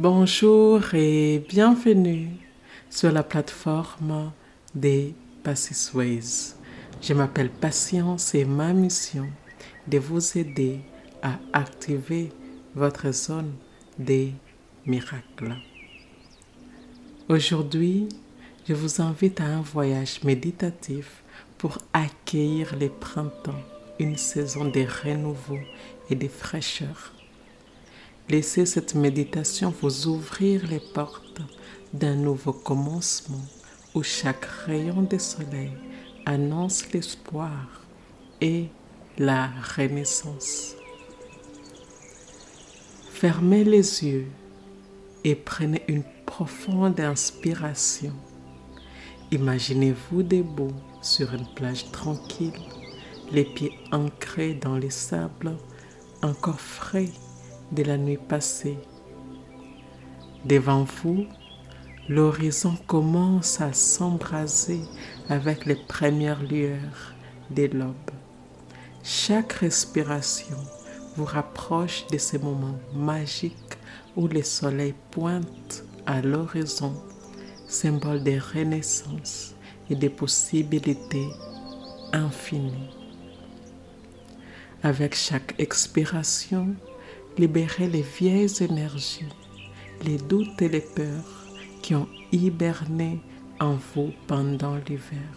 Bonjour et bienvenue sur la plateforme des Passisways. Je m'appelle Patience et ma mission est de vous aider à activer votre zone des miracles. Aujourd'hui, je vous invite à un voyage méditatif pour accueillir le printemps, une saison de renouveau et de fraîcheur. Laissez cette méditation vous ouvrir les portes d'un nouveau commencement où chaque rayon de soleil annonce l'espoir et la renaissance. Fermez les yeux et prenez une profonde inspiration. Imaginez-vous debout sur une plage tranquille, les pieds ancrés dans les sables encore frais de la nuit passée. Devant vous, l'horizon commence à s'embraser avec les premières lueurs de l'aube. Chaque respiration vous rapproche de ces moments magiques où le soleil pointe à l'horizon, symbole de renaissance et de possibilités infinies. Avec chaque expiration, libérez les vieilles énergies, les doutes et les peurs qui ont hiberné en vous pendant l'hiver.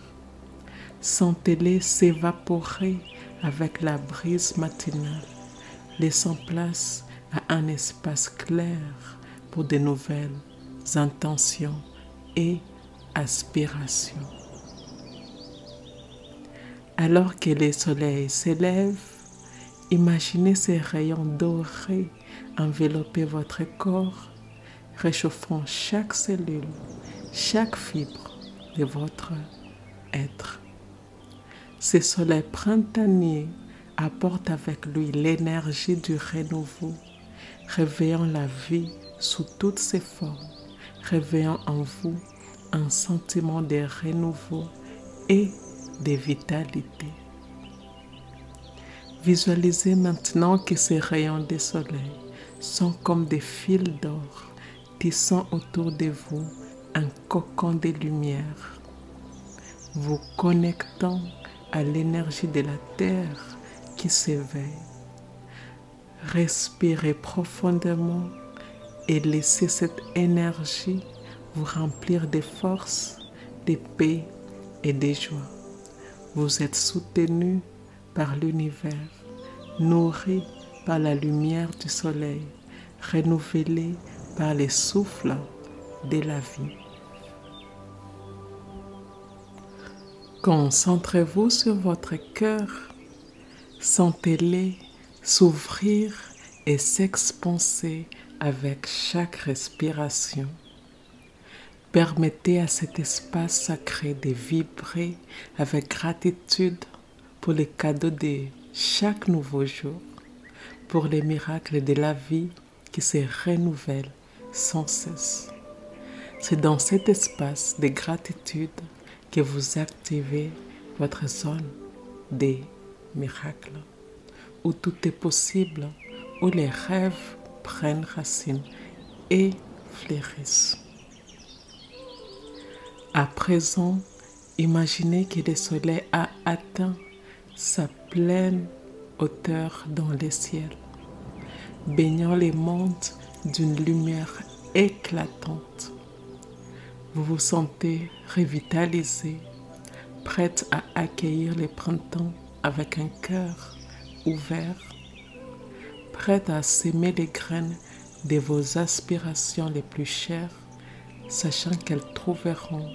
Sentez-les s'évaporer avec la brise matinale, laissant place à un espace clair pour de nouvelles intentions et aspirations. Alors que le soleil s'élève, imaginez ces rayons dorés envelopper votre corps, réchauffant chaque cellule, chaque fibre de votre être. Ce soleil printanier apporte avec lui l'énergie du renouveau, réveillant la vie sous toutes ses formes, réveillant en vous un sentiment de renouveau et de vitalité. Visualisez maintenant que ces rayons de soleil sont comme des fils d'or tissant autour de vous un cocon de lumière, vous connectant à l'énergie de la terre qui s'éveille. Respirez profondément et laissez cette énergie vous remplir de force, de paix et de joie. Vous êtes soutenu par l'univers, nourri par la lumière du soleil, renouvelé par les souffles de la vie. Concentrez-vous sur votre cœur, sentez-le s'ouvrir et s'expanser avec chaque respiration. Permettez à cet espace sacré de vibrer avec gratitude pour les cadeaux de chaque nouveau jour, pour les miracles de la vie qui se renouvellent sans cesse. C'est dans cet espace de gratitude que vous activez votre zone des miracles, où tout est possible, où les rêves prennent racine et fleurissent. À présent, imaginez que le soleil a atteint sa pleine hauteur dans le ciel, baignant les mondes d'une lumière éclatante. Vous vous sentez revitalisé, prête à accueillir le printemps avec un cœur ouvert, prête à s'aimer les graines de vos aspirations les plus chères, sachant qu'elles trouveront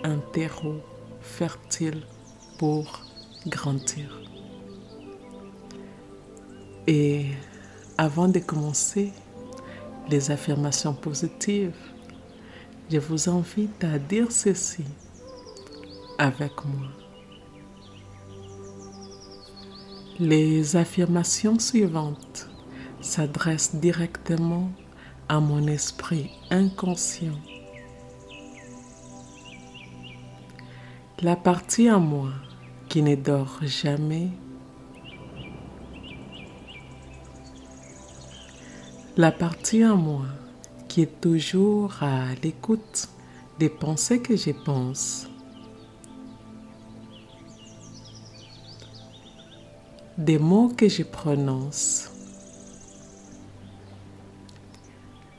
un terreau fertile pour grandir. Et avant de commencer les affirmations positives, je vous invite à dire ceci avec moi. Les affirmations suivantes s'adressent directement à mon esprit inconscient. La partie en moi qui ne dort jamais, la partie en moi qui est toujours à l'écoute des pensées que je pense, des mots que je prononce,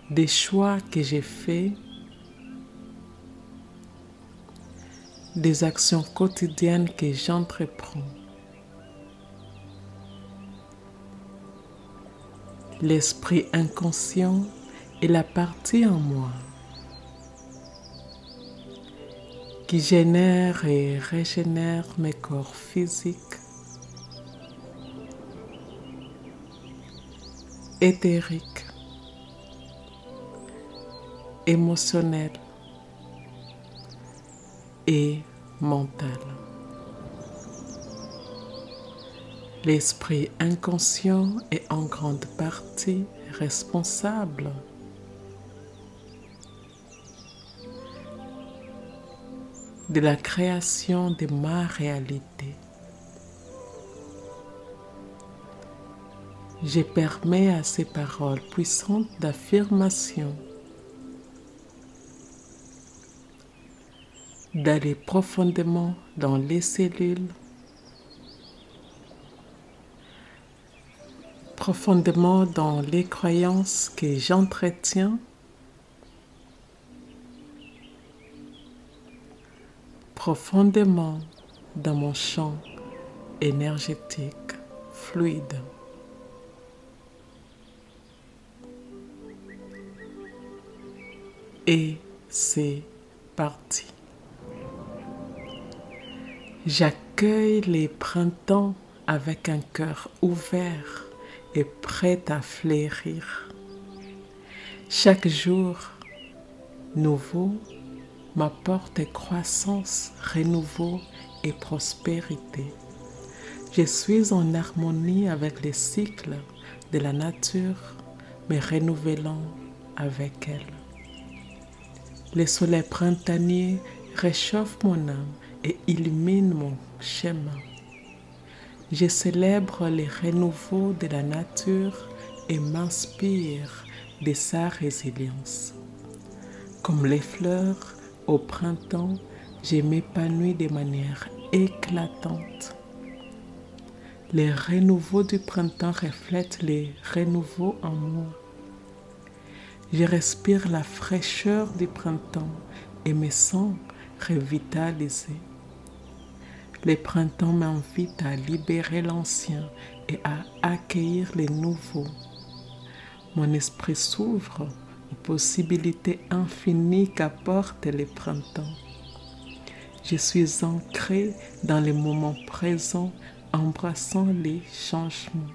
des choix que j'ai faits, des actions quotidiennes que j'entreprends. L'esprit inconscient est la partie en moi qui génère et régénère mes corps physiques, éthériques, émotionnels et mentaux. L'esprit inconscient est en grande partie responsable de la création de ma réalité. Je permets à ces paroles puissantes d'affirmation d'aller profondément dans les cellules, profondément dans les croyances que j'entretiens, profondément dans mon champ énergétique fluide. Et c'est parti. J'accueille les printemps avec un cœur ouvert et prêt à fleurir. Chaque jour nouveau m'apporte croissance, renouveau et prospérité. Je suis en harmonie avec les cycles de la nature, me renouvelant avec elle. Le soleil printanier réchauffe mon âme et illumine mon chemin. Je célèbre les renouveaux de la nature et m'inspire de sa résilience. Comme les fleurs, au printemps, je m'épanouis de manière éclatante. Les renouveaux du printemps reflètent les renouveaux en moi. Je respire la fraîcheur du printemps et me sens revitalisé. Le printemps m'invite à libérer l'ancien et à accueillir les nouveaux. Mon esprit s'ouvre aux possibilités infinies qu'apporte le printemps. Je suis ancré dans le moment présent, embrassant les changements.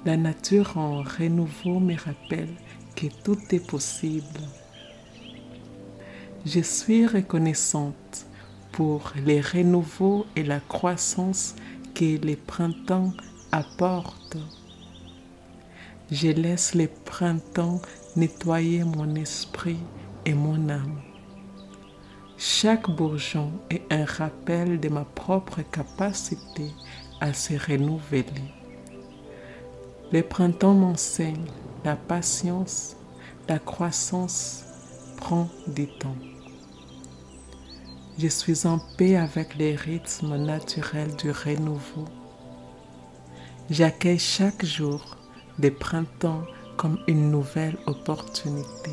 La nature en renouveau me rappelle que tout est possible. Je suis reconnaissante pour les renouveaux et la croissance que le printemps apporte. Je laisse le printemps nettoyer mon esprit et mon âme. Chaque bourgeon est un rappel de ma propre capacité à se renouveler. Le printemps m'enseigne la patience, la croissance prend du temps. Je suis en paix avec les rythmes naturels du renouveau. J'accueille chaque jour des printemps comme une nouvelle opportunité.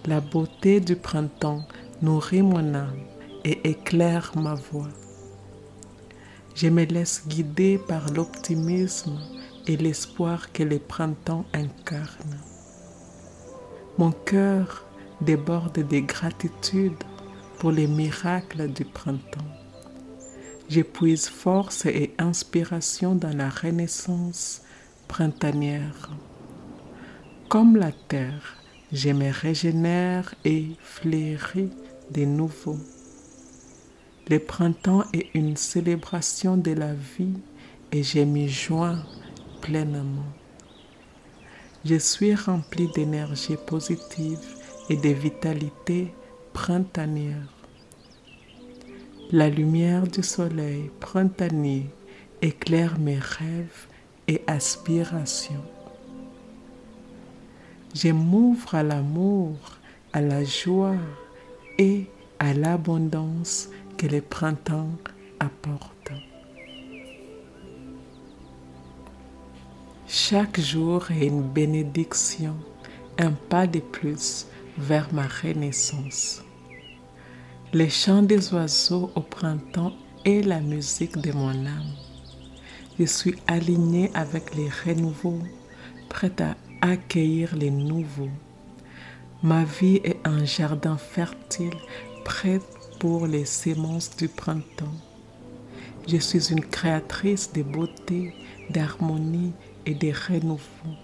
La beauté du printemps nourrit mon âme et éclaire ma voix. Je me laisse guider par l'optimisme et l'espoir que le printemps incarne. Mon cœur déborde de gratitude pour les miracles du printemps. Je puise force et inspiration dans la renaissance printanière. Comme la terre, je me régénère et fleuris de nouveau. Le printemps est une célébration de la vie et je m'y joins pleinement. Je suis rempli d'énergie positive et de vitalité printanière. La lumière du soleil printanier éclaire mes rêves et aspirations. Je m'ouvre à l'amour, à la joie et à l'abondance que le printemps apporte. Chaque jour est une bénédiction, un pas de plus vers ma renaissance. Les chants des oiseaux au printemps est la musique de mon âme. Je suis alignée avec les renouveaux, prête à accueillir les nouveaux. Ma vie est un jardin fertile, prête pour les semences du printemps. Je suis une créatrice de beauté, d'harmonie et de renouveau.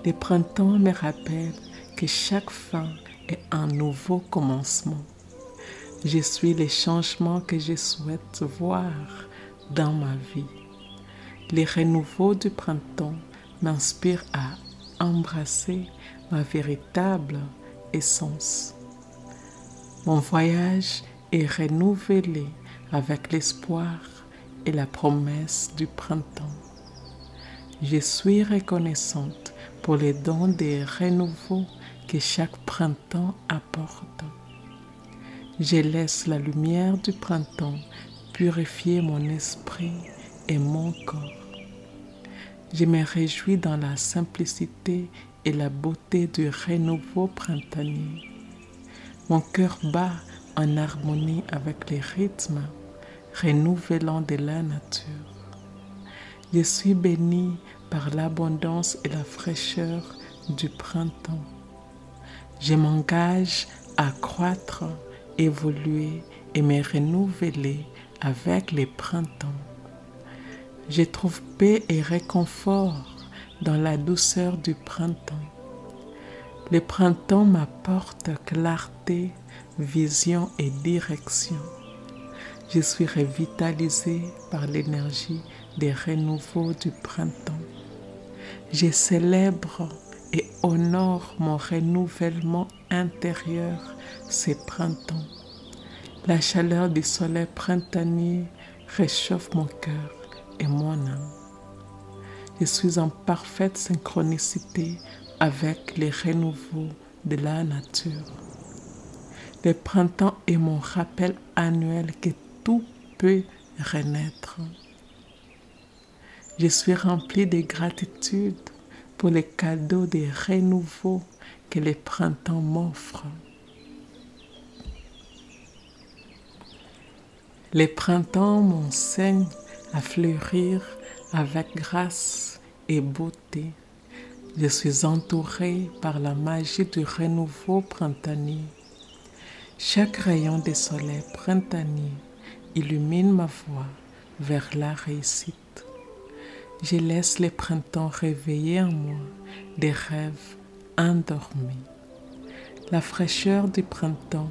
Le printemps me rappelle que chaque fin est un nouveau commencement. Je suis les changements que je souhaite voir dans ma vie. Les renouveaux du printemps m'inspirent à embrasser ma véritable essence. Mon voyage est renouvelé avec l'espoir et la promesse du printemps. Je suis reconnaissante pour les dons des renouveaux que chaque printemps apporte. Je laisse la lumière du printemps purifier mon esprit et mon corps. Je me réjouis dans la simplicité et la beauté du renouveau printanier. Mon cœur bat en harmonie avec les rythmes renouvelants de la nature. Je suis bénie par l'abondance et la fraîcheur du printemps. Je m'engage à croître, évoluer et me renouveler avec les printemps. Je trouve paix et réconfort dans la douceur du printemps. Le printemps m'apporte clarté, vision et direction. Je suis revitalisée par l'énergie des renouveaux du printemps. Je célèbre et honore mon renouvellement intérieur ce printemps. La chaleur du soleil printanier réchauffe mon cœur et mon âme. Je suis en parfaite synchronicité avec les renouveaux de la nature. Le printemps est mon rappel annuel que tout peut renaître. Je suis remplie de gratitude pour les cadeaux de renouveau que le printemps m'offre. Le printemps m'enseigne à fleurir avec grâce et beauté. Je suis entourée par la magie du renouveau printanier. Chaque rayon de soleil printanier illumine ma voie vers la réussite. Je laisse le printemps réveiller en moi des rêves endormis. La fraîcheur du printemps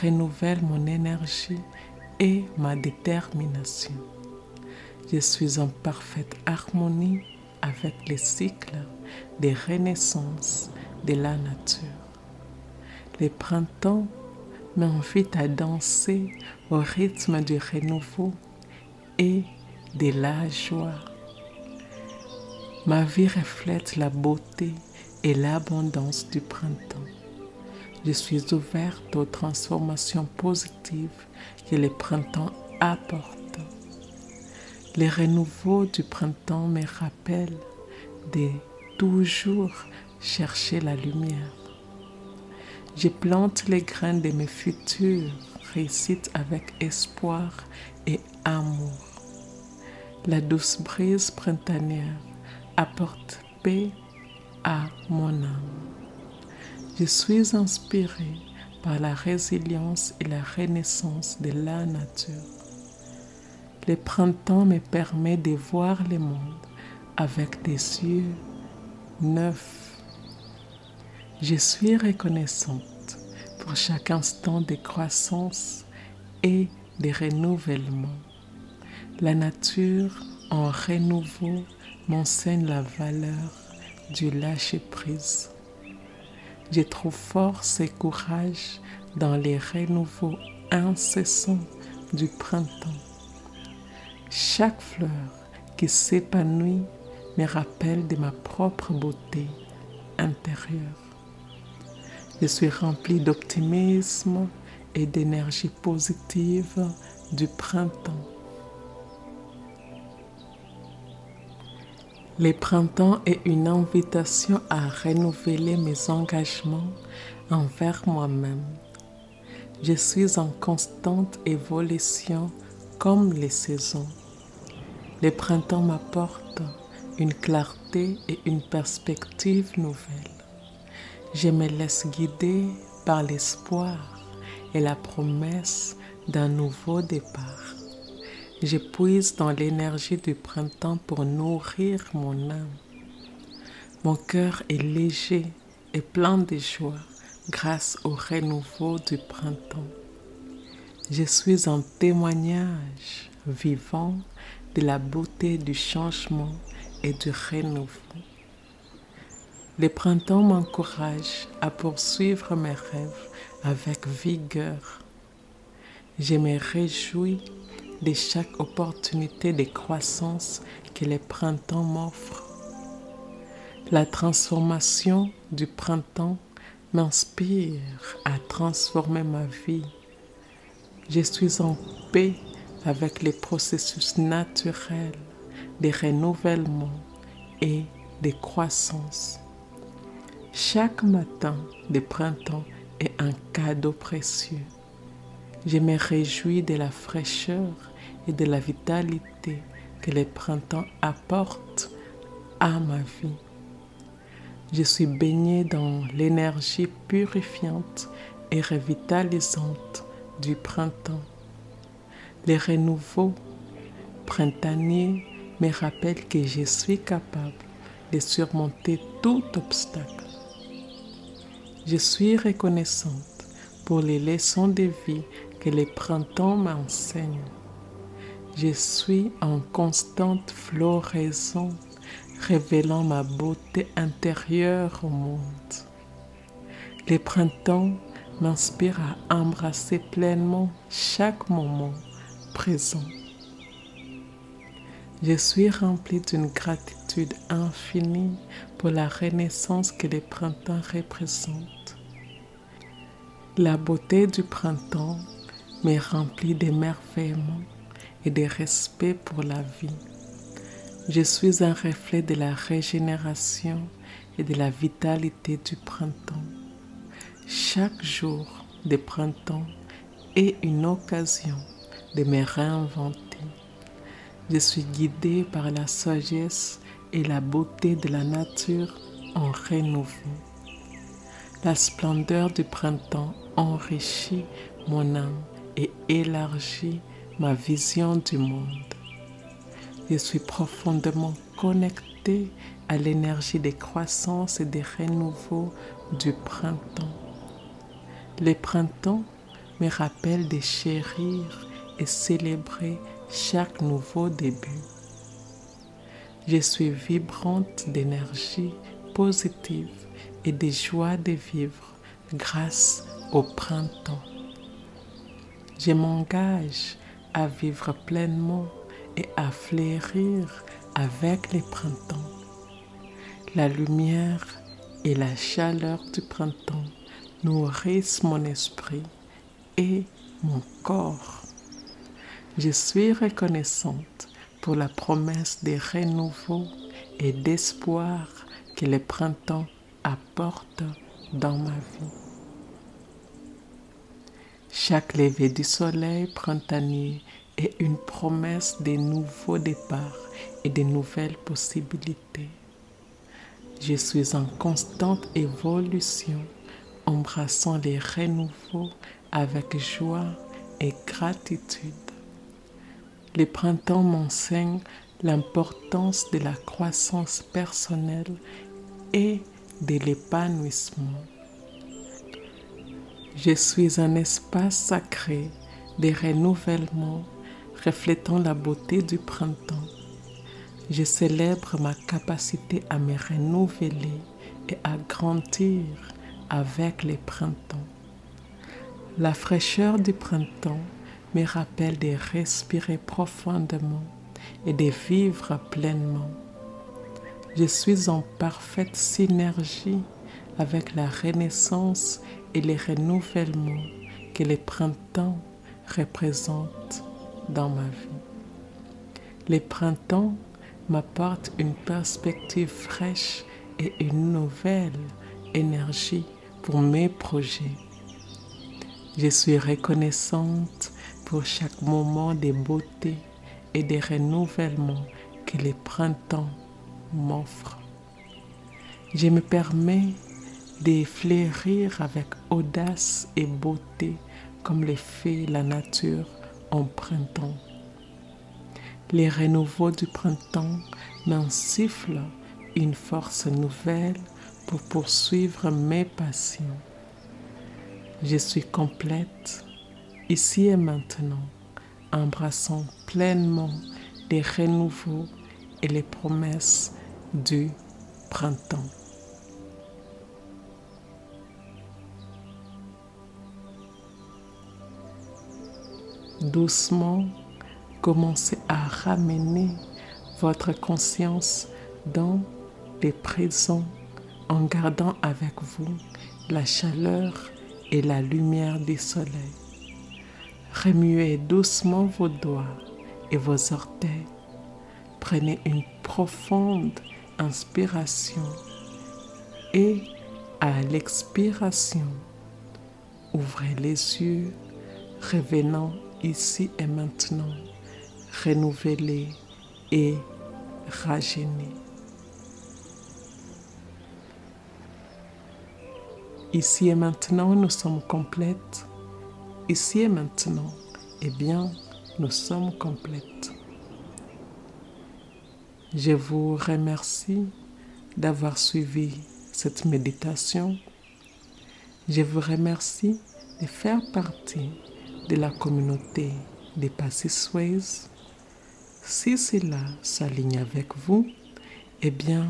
renouvelle mon énergie et ma détermination. Je suis en parfaite harmonie avec les cycles de renaissance de la nature. Le printemps m'invite à danser au rythme du renouveau et de la joie. Ma vie reflète la beauté et l'abondance du printemps. Je suis ouverte aux transformations positives que le printemps apporte. Les renouveaux du printemps me rappellent de toujours chercher la lumière. Je plante les graines de mes futures réussites avec espoir et amour. La douce brise printanière apporte paix à mon âme. Je suis inspirée par la résilience et la renaissance de la nature. Le printemps me permet de voir le monde avec des yeux neufs. Je suis reconnaissante pour chaque instant de croissance et de renouvellement. La nature en renouveau m'enseigne la valeur du lâcher-prise. Je trouve force et courage dans les renouveaux incessants du printemps. Chaque fleur qui s'épanouit me rappelle de ma propre beauté intérieure. intérieur. Je suis rempli d'optimisme et d'énergie positive du printemps. Le printemps est une invitation à renouveler mes engagements envers moi-même. Je suis en constante évolution comme les saisons. Le printemps m'apporte une clarté et une perspective nouvelle. Je me laisse guider par l'espoir et la promesse d'un nouveau départ. Je puise dans l'énergie du printemps pour nourrir mon âme. Mon cœur est léger et plein de joie grâce au renouveau du printemps. Je suis un témoignage vivant de la beauté du changement et du renouveau. Le printemps m'encourage à poursuivre mes rêves avec vigueur. Je me réjouis de chaque opportunité de croissance que le printemps m'offre. La transformation du printemps m'inspire à transformer ma vie. Je suis en paix avec les processus naturels de renouvellement et de croissance. Chaque matin de printemps est un cadeau précieux. Je me réjouis de la fraîcheur et de la vitalité que le printemps apporte à ma vie. Je suis baignée dans l'énergie purifiante et revitalisante du printemps. Le renouveau printanier me rappelle que je suis capable de surmonter tout obstacle. Je suis reconnaissante pour les leçons de vie que le printemps m'enseigne. Je suis en constante floraison, révélant ma beauté intérieure au monde. Le printemps m'inspire à embrasser pleinement chaque moment présent. Je suis remplie d'une gratitude infinie pour la renaissance que le printemps représente. La beauté du printemps me remplit d'émerveillement et de respect pour la vie. Je suis un reflet de la régénération et de la vitalité du printemps. Chaque jour de printemps est une occasion de me réinventer. Je suis guidée par la sagesse et la beauté de la nature en renouveau. La splendeur du printemps enrichit mon âme et élargit ma vision du monde. Je suis profondément connectée à l'énergie de croissance et de renouveau du printemps. Le printemps me rappelle de chérir et célébrer chaque nouveau début. Je suis vibrante d'énergie positive et de joie de vivre grâce au printemps. Je m'engage à vivre pleinement et à fleurir avec le printemps. La lumière et la chaleur du printemps nourrissent mon esprit et mon corps. Je suis reconnaissante pour la promesse de renouveau et d'espoir que le printemps apporte dans ma vie. Chaque lever du soleil printanier est une promesse de nouveaux départs et de nouvelles possibilités. Je suis en constante évolution, embrassant les renouveaux avec joie et gratitude. Le printemps m'enseigne l'importance de la croissance personnelle et de l'épanouissement. Je suis un espace sacré de renouvellement reflétant la beauté du printemps. Je célèbre ma capacité à me renouveler et à grandir avec le printemps. La fraîcheur du printemps me rappelle de respirer profondément et de vivre pleinement. Je suis en parfaite synergie avec la renaissance et les renouvellements que les printemps représentent dans ma vie. Les printemps m'apportent une perspective fraîche et une nouvelle énergie pour mes projets. Je suis reconnaissante pour chaque moment de beauté et de renouvellement que les printemps m'offrent. Je me permets de fleurir avec audace et beauté comme le fait la nature en printemps. Les renouveaux du printemps m'insufflent une force nouvelle pour poursuivre mes passions. Je suis complète, ici et maintenant, embrassant pleinement les renouveaux et les promesses du printemps. Doucement, commencez à ramener votre conscience dans le présent en gardant avec vous la chaleur et la lumière du soleil. Remuez doucement vos doigts et vos orteils. Prenez une profonde inspiration et à l'expiration, ouvrez les yeux, revenant ici et maintenant, renouvelés et rajeunis. Ici et maintenant, nous sommes complètes. Ici et maintenant, eh bien, nous sommes complètes. Je vous remercie d'avoir suivi cette méditation. Je vous remercie de faire partie de la communauté des Passisways. Si cela s'aligne avec vous, eh bien,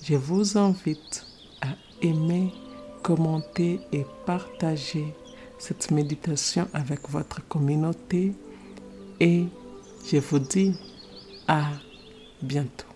je vous invite à aimer, commenter et partager cette méditation avec votre communauté et je vous dis à bientôt.